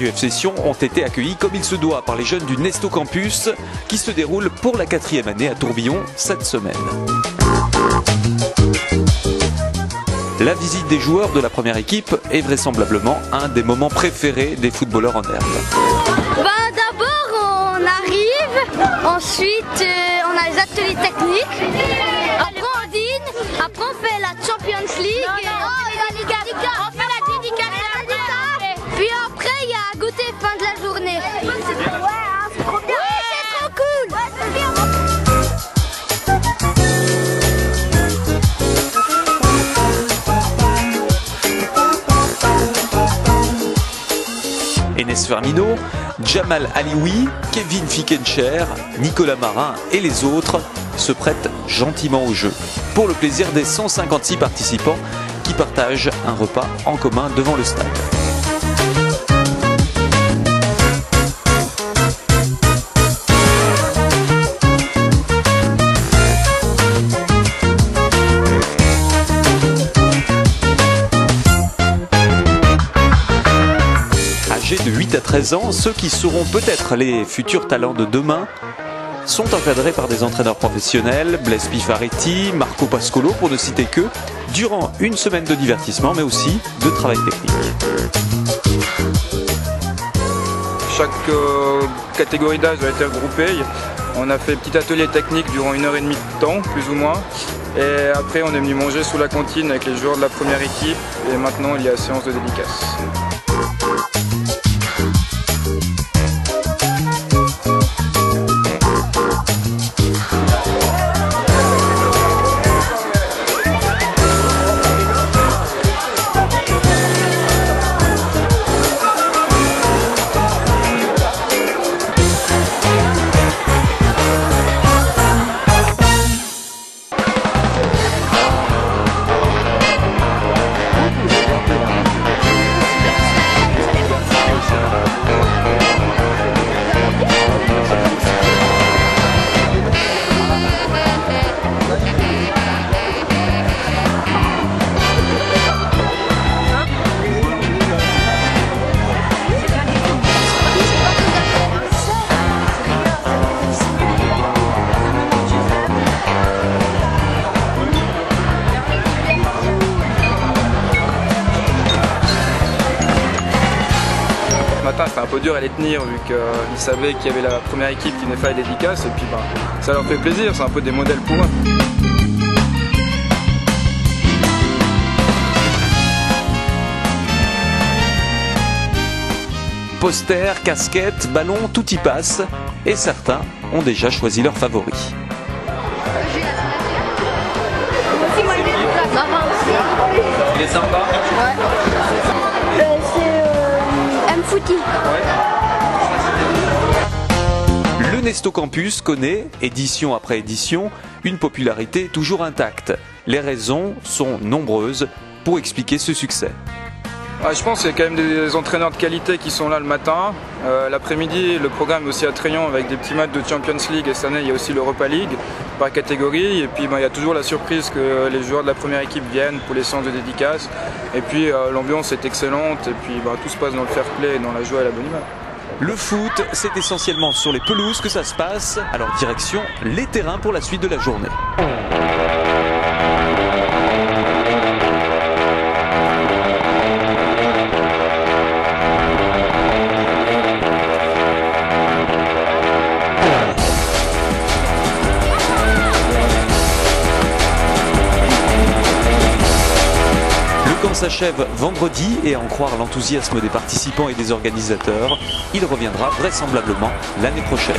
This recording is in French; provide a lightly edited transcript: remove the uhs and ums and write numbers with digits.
du FC Sion ont été accueillis comme il se doit par les jeunes du Nesto Campus qui se déroule pour la 4e année à Tourbillon cette semaine. La visite des joueurs de la première équipe est vraisemblablement un des moments préférés des footballeurs en herbe. D'abord on arrive, ensuite on a les ateliers techniques, après on dîne, après on fait la Champions League, on fait la dédicace, puis après il y a goûter fin de la journée. C'est trop bien. Oui, c'est trop cool. Enes Fermino, Jamal Alioui, Kevin Fickencher, Nicolas Marin et les autres se prêtent gentiment au jeu pour le plaisir des 156 participants qui partagent un repas en commun devant le stade. De 8 à 13 ans, ceux qui seront peut-être les futurs talents de demain sont encadrés par des entraîneurs professionnels, Blaise Pifaretti, Marco Pascolo pour ne citer que, durant une semaine de divertissement mais aussi de travail technique. Chaque catégorie d'âge a été regroupée. On a fait petit atelier technique durant 1h30 de temps, plus ou moins. Et après on est venu manger sous la cantine avec les joueurs de la première équipe et maintenant il y a séance de dédicace. C'était un peu dur à les tenir vu qu'ils savaient qu'il y avait la première équipe qui venait faire les dédicaces et puis ça leur fait plaisir, c'est un peu des modèles pour eux. Posters, casquettes, ballons, tout y passe et certains ont déjà choisi leur favori. Il est sympa. Footy. Le Nesto Campus connaît, édition après édition, une popularité toujours intacte. Les raisons sont nombreuses pour expliquer ce succès. Je pense qu'il y a quand même des entraîneurs de qualité qui sont là le matin. L'après-midi, le programme est aussi attrayant avec des petits matchs de Champions League et cette année il y a aussi l'Europa League par catégorie. Et puis il y a toujours la surprise que les joueurs de la première équipe viennent pour les séances de dédicace. Et puis l'ambiance est excellente et puis tout se passe dans le fair play, dans la joie et la bonne humeur. Le foot, c'est essentiellement sur les pelouses que ça se passe. Alors direction les terrains pour la suite de la journée. Le camp s'achève vendredi et à en croire l'enthousiasme des participants et des organisateurs, il reviendra vraisemblablement l'année prochaine.